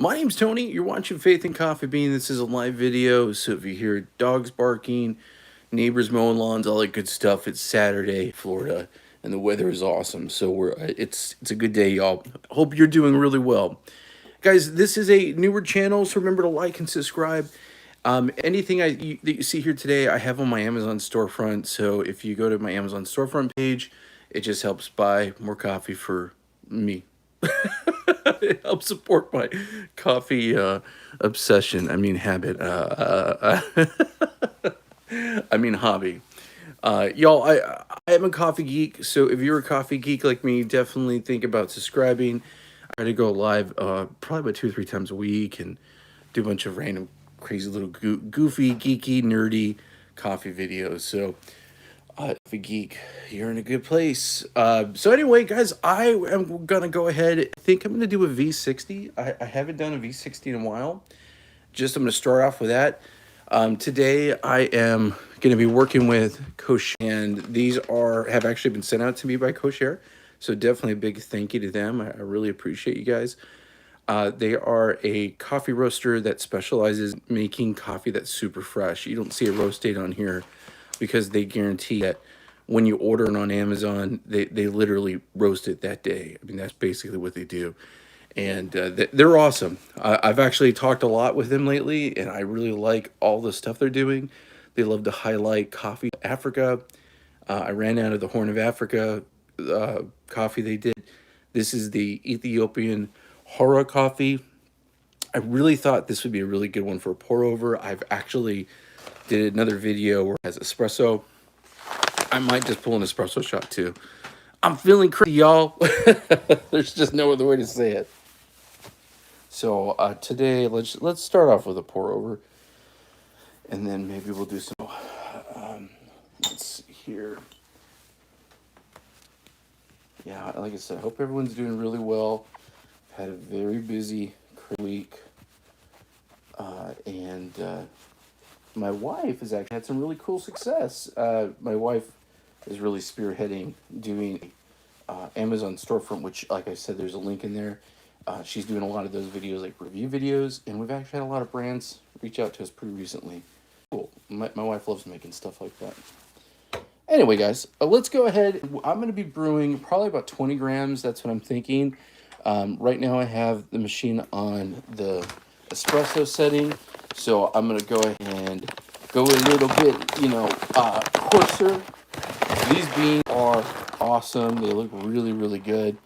My name's Tony. You're watching Faith and Coffee Bean. This is a live video, so if you hear dogs barking, neighbors mowing lawns, all that good stuff, it's Saturday, Florida, and the weather is awesome. So it's a good day, y'all. Hope you're doing really well, guys. This is a newer channel, so remember to like and subscribe. Anything that you see here today, I have on my Amazon storefront. So if you go to my Amazon storefront page, it just helps buy more coffee for me. It helps support my coffee obsession. I mean habit. I mean hobby. Y'all, I am a coffee geek. So if you're a coffee geek like me, definitely think about subscribing. I try to go live probably about 2 or 3 times a week and do a bunch of random, crazy little goofy, geeky, nerdy coffee videos. So if a geek, you're in a good place. So anyway, guys, I am gonna go ahead. I think I'm gonna do a V60. I haven't done a V60 in a while. I'm gonna start off with that. Today I am gonna be working with Kochere, and these have actually been sent out to me by Kochere. So definitely a big thank you to them. I really appreciate you guys. They are a coffee roaster that specializes in making coffee that's super fresh. You don't see a roast date on here because they guarantee that when you order it on Amazon, they literally roast it that day. I mean, that's basically what they do. And they're awesome. I've actually talked a lot with them lately, and I really like all the stuff they're doing. They love to highlight coffee Africa. I ran out of the Horn of Africa coffee they did. This is the Ethiopian Harrar coffee. I really thought this would be a really good one for a pour over. I've actually did another video where it has espresso. I might just pull an espresso shot too. I'm feeling crazy, y'all. There's just no other way to say it. So today, let's start off with a pour over, and then maybe we'll do some. Let's see here. Yeah, like I said, I hope everyone's doing really well. Had a very busy week, and my wife has actually had some really cool success. My wife is really spearheading doing Amazon storefront, which, like I said, there's a link in there. She's doing a lot of those videos, like review videos, and we've actually had a lot of brands reach out to us pretty recently. Cool. My wife loves making stuff like that. Anyway, guys, let's go ahead. I'm going to be brewing probably about 20 grams. That's what I'm thinking. Right now I have the machine on the espresso setting, so I'm going to go ahead and go a little bit, coarser. These beans are awesome. They look really, really good.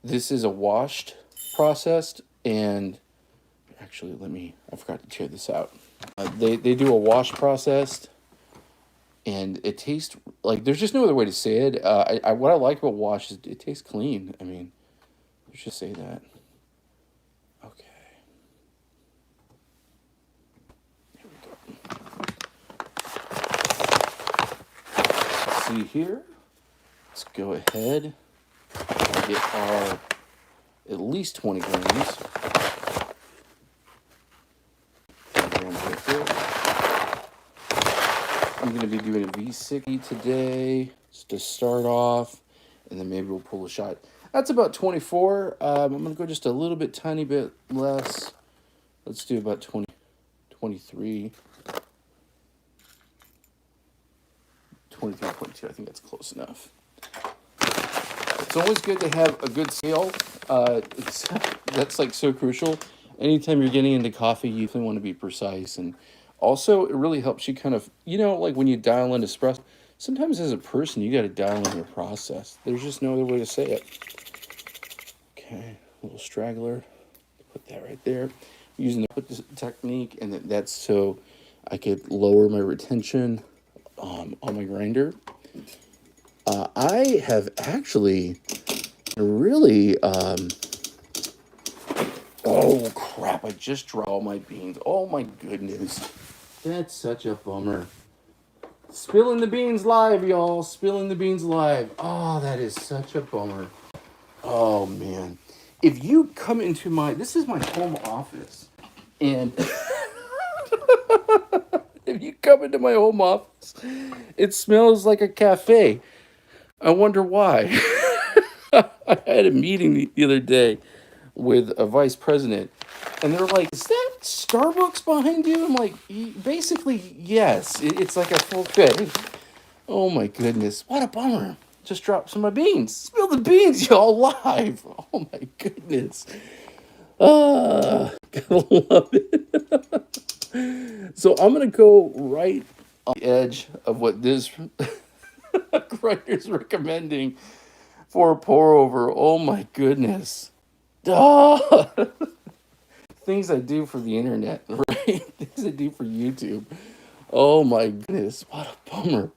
This is a washed processed, and actually, I forgot to tear this out. They do a wash processed, and it tastes like, there's just no other way to say it. What I like about wash is it tastes clean. I mean, let's just say that. Okay. There we go. See here. Let's go ahead and get our at least 20 grams. Right there. I'm going to be doing a V60 today just to start off, and then maybe we'll pull a shot. That's about 24. I'm going to go just a little bit, tiny bit less. Let's do about 23. 23.2. I think that's close enough. It's always good to have a good scale. That's like so crucial. Anytime you're getting into coffee, you definitely want to be precise. And also, it really helps you kind of, like when you dial in espresso, sometimes as a person, you got to dial in your process. There's just no other way to say it. Okay, a little straggler. Put that right there. I'm using the put this technique, and that's so I could lower my retention on my grinder. I have actually really, oh crap, I just dropped all my beans. Oh my goodness. That's such a bummer. Spilling the beans live, y'all. Spilling the beans live. Oh, that is such a bummer. Oh man. If you come into this is my home office, and if you come into my home office, it smells like a cafe. I wonder why. I had a meeting the other day with a vice president, And they're like, is that Starbucks behind you? I'm like, basically, yes. It's like a full thing. Oh my goodness. What a bummer. Just dropped some of my beans. Spill the beans, y'all, live. Oh my goodness. Gotta love it. So I'm going to go right on the edge of what this grinder's recommending for a pour over. Oh my goodness. Ah! Things I do for the internet, right? Things I do for YouTube. Oh my goodness, what a bummer.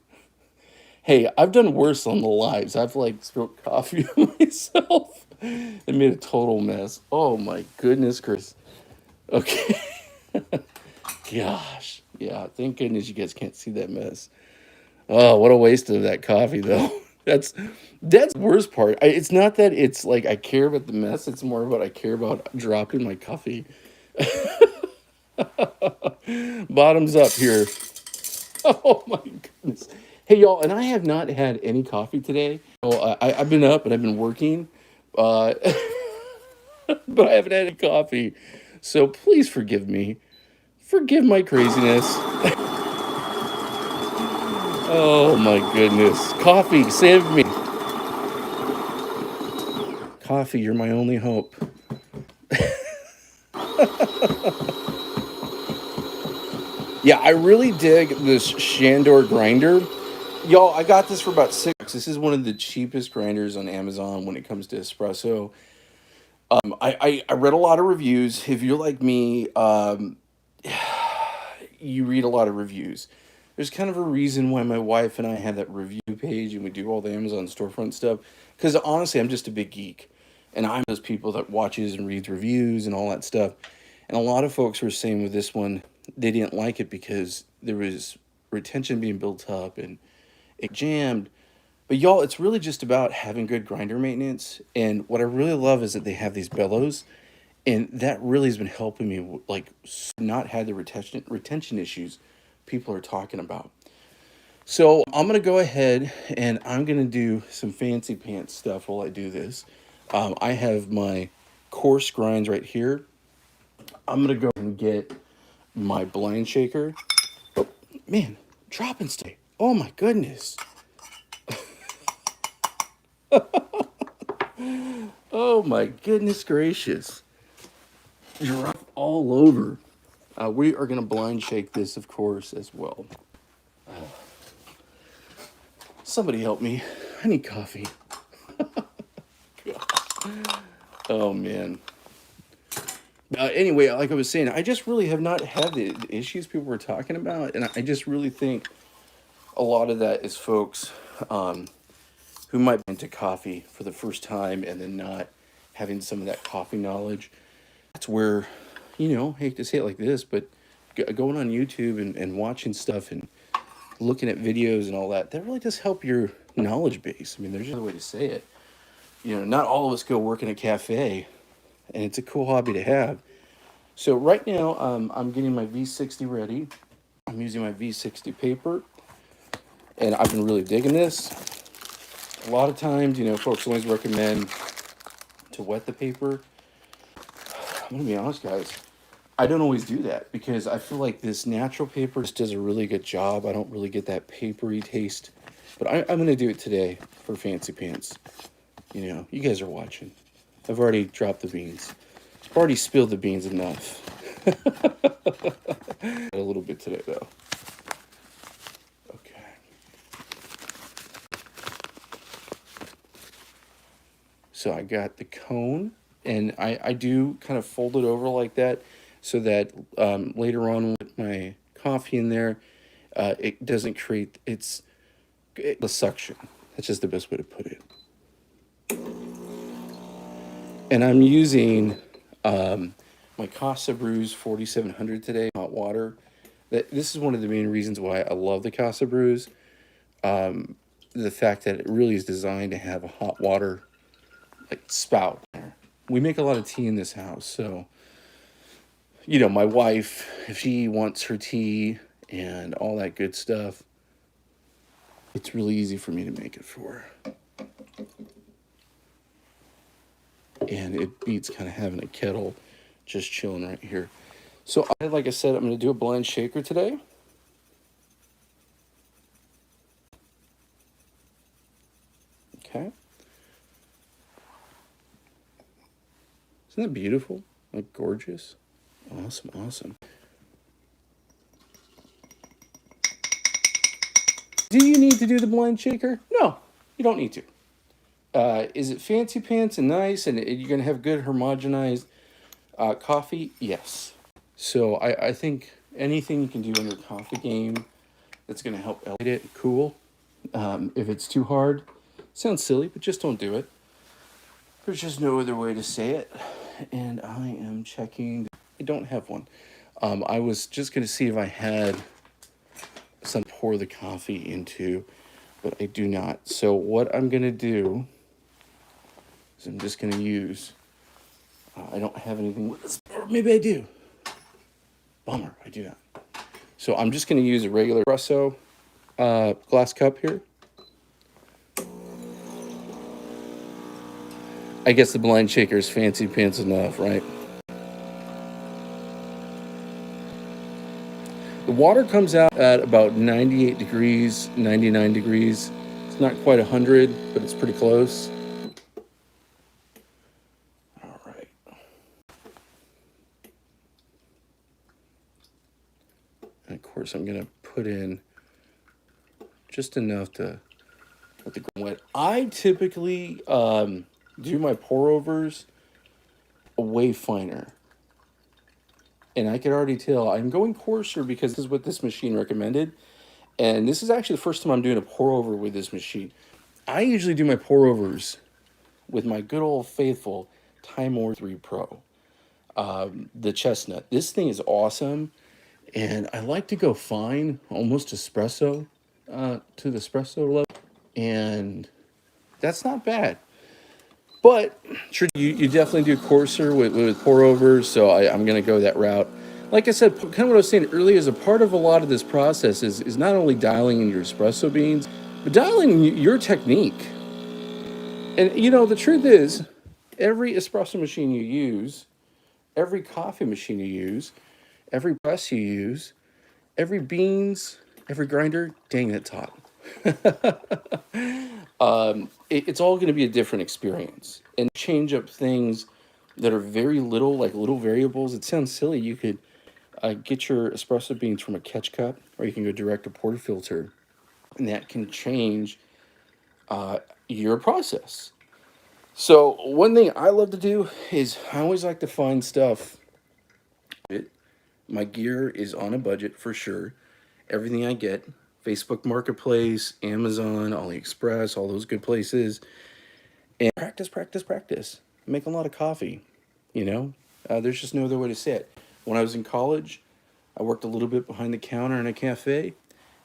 Hey, I've done worse on the lives. I've like spilled coffee on myself and made a total mess. Oh my goodness, Chris. Okay. Gosh. Yeah, thank goodness you guys can't see that mess. Oh, what a waste of that coffee though. That's the worst part. It's not that it's like I care about the mess, it's more about I care about dropping my coffee. Bottoms up here. Oh my goodness. Hey y'all, and I have not had any coffee today. Oh, I've been up and I've been working, uh, but I haven't had any coffee. So please forgive me. Forgive my craziness. Oh my goodness. Coffee, save me. Coffee, you're my only hope. Yeah, I really dig this Shandor grinder. Y'all, I got this for about $6. This is one of the cheapest grinders on Amazon when it comes to espresso. I read a lot of reviews. If you're like me, you read a lot of reviews. There's kind of a reason why my wife and I have that review page and we do all the Amazon storefront stuff. Because honestly, I'm just a big geek. And I'm those people that watches and reads reviews and all that stuff. And a lot of folks were saying with this one, they didn't like it because there was retention being built up and it jammed. But y'all, it's really just about having good grinder maintenance. And what I really love is that they have these bellows. And that really has been helping me, like, not have the retention issues people are talking about. So I'm going to go ahead and I'm going to do some fancy pants stuff while I do this. I have my coarse grinds right here. I'm going to go and get my blind shaker. Oh, man, dropping stuff. Oh my goodness. Oh my goodness gracious. Drop all over. We are going to blind shake this, of course, as well. Somebody help me. I need coffee. Oh, man. Anyway, like I was saying, I just really have not had the issues people were talking about. And I just really think a lot of that is folks who might be into coffee for the first time and then not having some of that coffee knowledge. That's where, I hate to say it like this, but going on YouTube and watching stuff and looking at videos and all that really does help your knowledge base. I mean, there's another way to say it. Not all of us go work in a cafe, and it's a cool hobby to have. So right now, I'm getting my V60 ready. I'm using my V60 paper, and I've been really digging this. A lot of times, folks always recommend to wet the paper. I'm going to be honest, guys. I don't always do that because I feel like this natural paper just does a really good job. I don't really get that papery taste. But I'm going to do it today for Fancy Pants. You guys are watching. I've already dropped the beans. I've already spilled the beans enough. A little bit today, though. Okay. So I got the cone, and I do kind of fold it over like that so that later on with my coffee in there, it doesn't create the suction. That's just the best way to put it. And I'm using my Casabrews 4700 today, hot water. This is one of the main reasons why I love the Casabrews. The fact that it really is designed to have a hot water spout. We make a lot of tea in this house, so my wife, if she wants her tea and all that good stuff, it's really easy for me to make it for her. And it beats kind of having a kettle just chilling right here. So, like I said, I'm going to do a blend shaker today. Okay. Isn't that beautiful? Like, gorgeous? Awesome, awesome. Do you need to do the blend shaker? No, you don't need to. Is it fancy pants and nice, and you're going to have good homogenized coffee? Yes. So I think anything you can do in your coffee game that's going to help elevate it, cool. If it's too hard, sounds silly, but just don't do it. There's just no other way to say it. And I am checking. I don't have one. I was just going to see if I had some to pour the coffee into, but I do not. So what I'm going to do is I'm just going to use, I don't have anything with this, or maybe I do. Bummer, I do not. So I'm just going to use a regular espresso glass cup here. I guess the blend shaker is fancy pants enough, right? The water comes out at about 98 degrees, 99 degrees. It's not quite 100, but it's pretty close. All right. And of course, I'm going to put in just enough to let the ground wet. I typically do my pour overs way finer. And I could already tell I'm going coarser because this is what this machine recommended. And this is actually the first time I'm doing a pour over with this machine. I usually do my pour overs with my good old faithful Time War 3 Pro, the chestnut. This thing is awesome. And I like to go fine, almost espresso, to the espresso level. And that's not bad. But sure, you definitely do coarser with pour overs, so I'm going to go that route. Like I said, kind of what I was saying earlier is a part of a lot of this process is not only dialing in your espresso beans, but dialing your technique. And, you know, the truth is, every espresso machine you use, every coffee machine you use, every press you use, every beans, every grinder, dang, that's hot. It's all going to be a different experience, and change up things that are very little, like little variables. It sounds silly. You could get your espresso beans from a catch cup, or you can go direct to portafilter, and that can change your process. So one thing I love to do is I always like to find stuff. My gear is on a budget for sure. Everything I get, Facebook Marketplace, Amazon, AliExpress, all those good places. And practice, practice, practice. Make a lot of coffee, you know? There's just no other way to say it. When I was in college, I worked a little bit behind the counter in a cafe,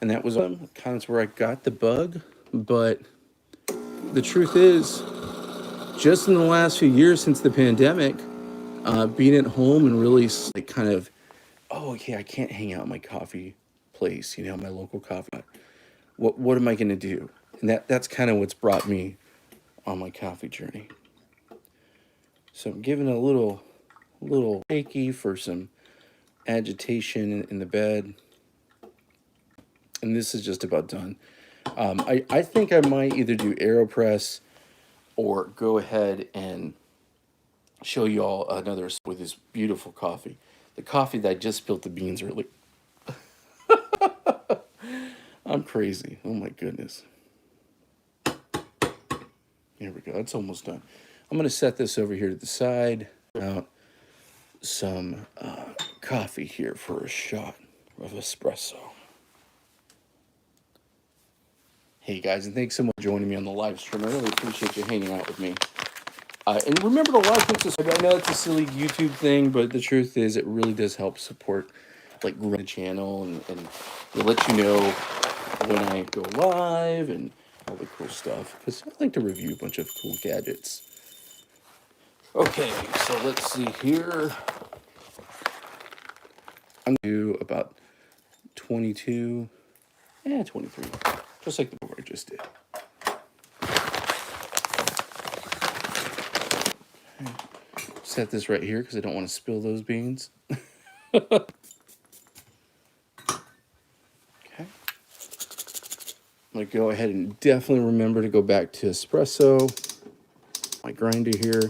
and that was kind of where I got the bug. But the truth is, just in the last few years since the pandemic, being at home and really like kind of, oh, okay, I can't hang out at my coffee place, you know, my local coffee. What am I going to do? And that's kind of what's brought me on my coffee journey. So I'm giving a little shaky for some agitation in the bed. And this is just about done. I think I might either do Aeropress or go ahead and show you all another with this beautiful coffee. The coffee that I just spilled the beans early. I'm crazy. Oh my goodness. Here we go. That's almost done. I'm going to set this over here to the side. Out some coffee here for a shot of espresso. Hey guys, and thanks so much for joining me on the live stream. I really appreciate you hanging out with me. And remember to like and subscribe. I know it's a silly YouTube thing, but the truth is it really does help support like grow the channel and it'll let you know when I go live and all the cool stuff. Because I like to review a bunch of cool gadgets. Okay, so let's see here. I'm going to do about 22, 23, just like the one I just did. Okay. set this right here because I don't want to spill those beans. Okay. I'm going to go ahead and definitely remember to go back to espresso. My grinder here.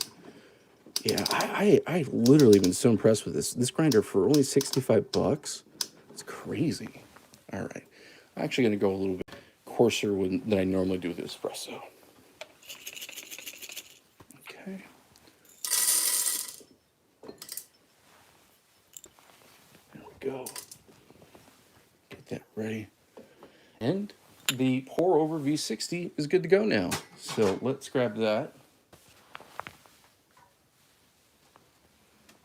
Yeah, I literally been so impressed with this. This grinder for only 65 bucks. It's crazy. All right. I'm actually going to go a little bit coarser than I normally do with espresso. Okay. There we go. Get that ready. And the pour over V60 is good to go now. So let's grab that.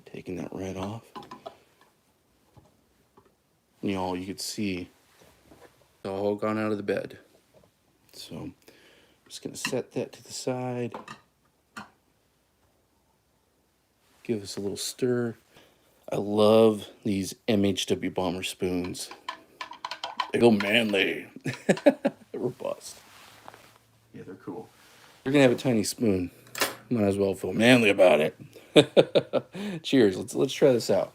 Taking that right off. Y'all, you could see it's all gone out of the bed. So I'm just going to set that to the side. Give us a little stir. I love these MHW bomber spoons. They go manly. Robust. Yeah, they're cool. You're going to have a tiny spoon. Might as well feel manly about it. Cheers. Let's try this out.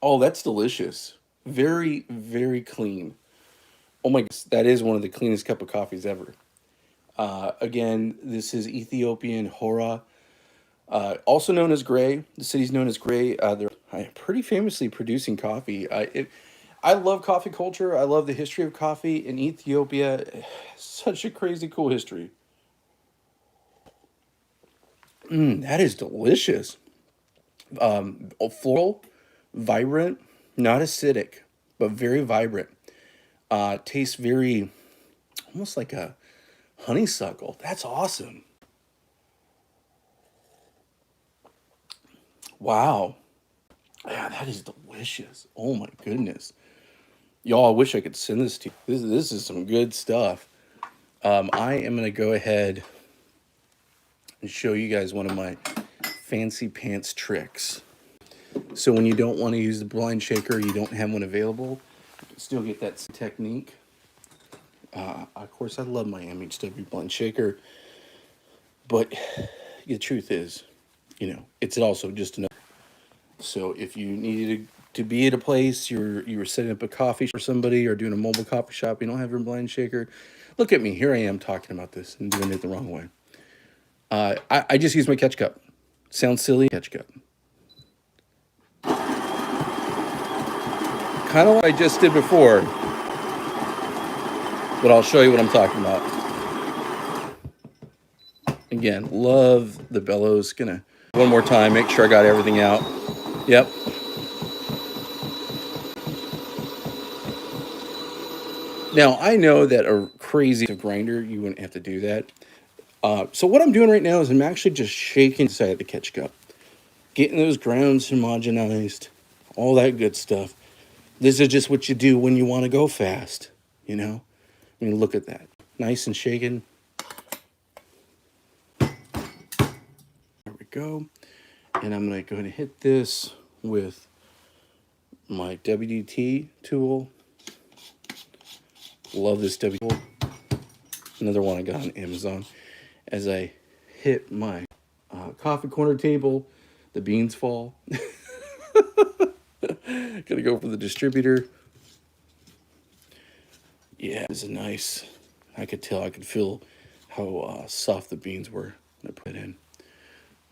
Oh, that's delicious. Very, very clean. Oh my gosh, that is one of the cleanest cup of coffees ever. Again, this is Ethiopian Harrar, also known as Gray. The city's known as Gray. They're pretty famously producing coffee. I love coffee culture. I love the history of coffee in Ethiopia. Such a crazy, cool history. That is delicious. Floral, vibrant, not acidic, but very vibrant. Tastes very, almost like a honeysuckle. That's awesome. Wow. Yeah, that is delicious. Oh my goodness. Y'all, I wish I could send this to you. This is some good stuff. I am going to go ahead and show you guys one of my fancy pants tricks. So when you don't want to use the blind shaker, you don't have one available, you can still get that technique. Of course, I love my MHW blind shaker, but the truth is, you know, it's also just another. So if you needed to be at a place, you were setting up a coffee for somebody or doing a mobile coffee shop, you don't have your blind shaker, look at me. Here I am talking about this and doing it the wrong way. I just use my catch cup. Sounds silly, catch cup. Kind of like I just did before, but I'll show you what I'm talking about. Again, love the bellows. Gonna one more time, make sure I got everything out. Yep. Now, I know that a crazy grinder, you wouldn't have to do that. So what I'm doing right now is I'm actually just shaking inside the catch cup. Getting those grounds homogenized, all that good stuff. This is just what you do when you want to go fast, you know? I mean, look at that. Nice and shaken. There we go. And I'm going to go ahead and hit this with my WDT tool. Love this WDT tool. Another one I got on Amazon. As I hit my coffee corner table, the beans fall. Gonna go for the distributor. Yeah, it's a nice. I could tell, I could feel how soft the beans were when I put it in.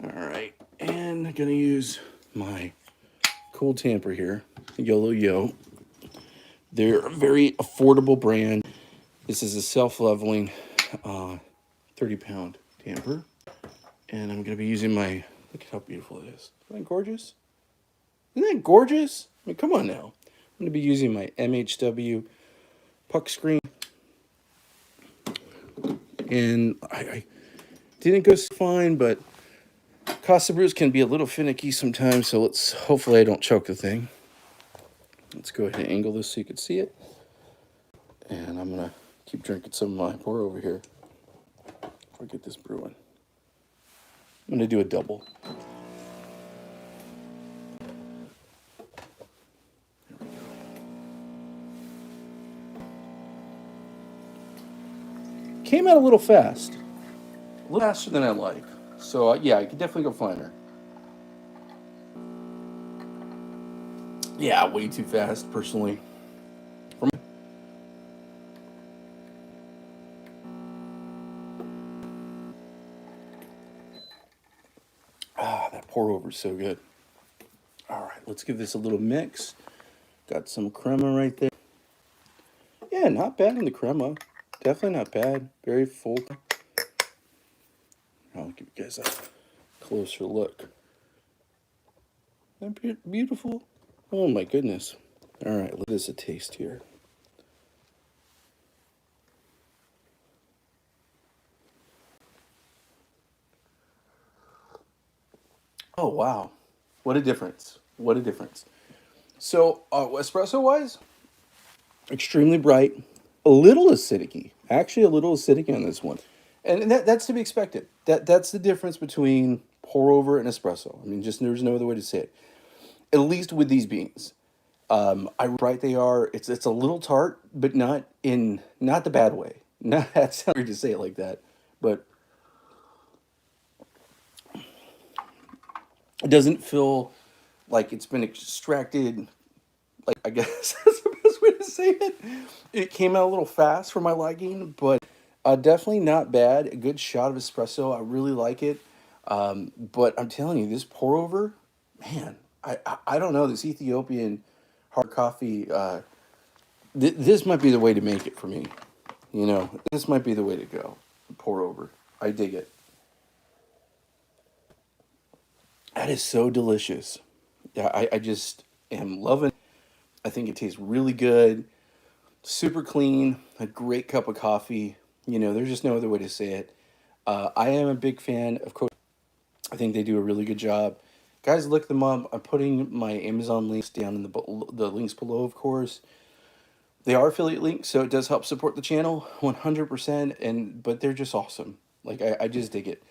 All right, and I'm gonna use my cold tamper here, Yolo Yo. They're a very affordable brand. This is a self-leveling 30-pound tamper. And I'm going to be using my, look at how beautiful it is. Isn't that gorgeous? Isn't that gorgeous? I mean, come on now. I'm going to be using my MHW puck screen. And I didn't go fine, but Casabrews can be a little finicky sometimes, so hopefully I don't choke the thing. Let's go ahead and angle this so you can see it. And I'm going to keep drinking some of my pour over here. Before I get this brewing. I'm going to do a double. There we go. Came out a little fast. A little faster than I like. So yeah, I could definitely go finer. Yeah, way too fast, personally. For me. Ah, that pour over is so good. All right, let's give this a little mix. Got some crema right there. Yeah, not bad in the crema. Definitely not bad. Very full. I'll give you guys a closer look. Isn't that beautiful? Oh my goodness. All right, let us a taste here. Oh wow, what a difference! What a difference. So espresso wise, extremely bright, a little acidic. Actually, a little acidic on this one, and that's to be expected. That's the difference between pour over and espresso. I mean, just there's no other way to say it. At least with these beans, I right they are. It's a little tart, but not the bad way. Not that sounds weird to say it like that, but it doesn't feel like it's been extracted. Like I guess that's the best way to say it. It came out a little fast for my liking, but definitely not bad. A good shot of espresso. I really like it. But I'm telling you, this pour over, man, I don't know. This Ethiopian hard coffee. This might be the way to make it for me. You know, this might be the way to go. Pour over. I dig it. That is so delicious. Yeah, I just am loving it. I think it tastes really good. Super clean, a great cup of coffee. You know, there's just no other way to say it. I am a big fan of Kochere. I think they do a really good job. Guys, look them up. I'm putting my Amazon links down in the links below, of course. They are affiliate links, so it does help support the channel 100%. But they're just awesome. Like I just dig it.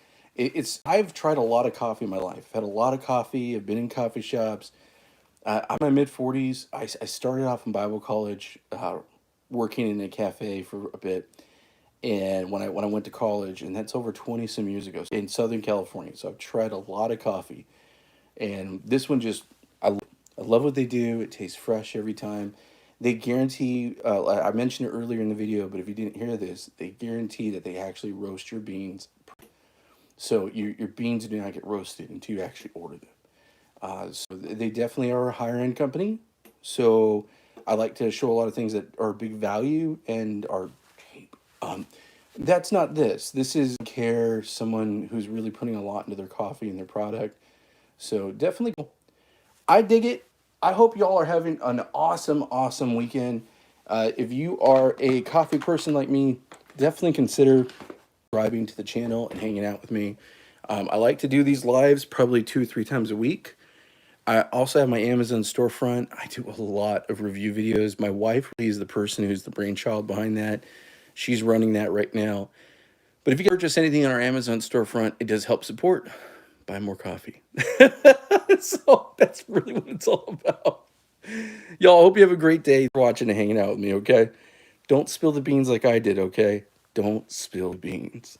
I've tried a lot of coffee in my life. Had a lot of coffee. I've been in coffee shops. I'm in my mid 40s. I started off in Bible college, working in a cafe for a bit. And when I went to college, and that's over 20 some years ago in Southern California. So I've tried a lot of coffee. And this one just, I love what they do. It tastes fresh every time. They guarantee, I mentioned it earlier in the video, but if you didn't hear this, they guarantee that they actually roast your beans. So your beans do not get roasted until you actually order them. So they definitely are a higher end company. So I like to show a lot of things that are big value and are cheap. That's not this. This is care someone who's really putting a lot into their coffee and their product. So definitely, I dig it. I hope y'all are having an awesome, awesome weekend. If you are a coffee person like me, definitely consider subscribing to the channel and hanging out with me. I like to do these lives probably 2 or 3 times a week. I also have my Amazon storefront. I do a lot of review videos. My wife is the person who's the brainchild behind that. She's running that right now. But if you purchase anything on our Amazon storefront, it does help support. Buy more coffee. So that's really what it's all about. Y'all, hope you have a great day watching and hanging out with me, okay? Don't spill the beans like I did, okay? Don't spill the beans.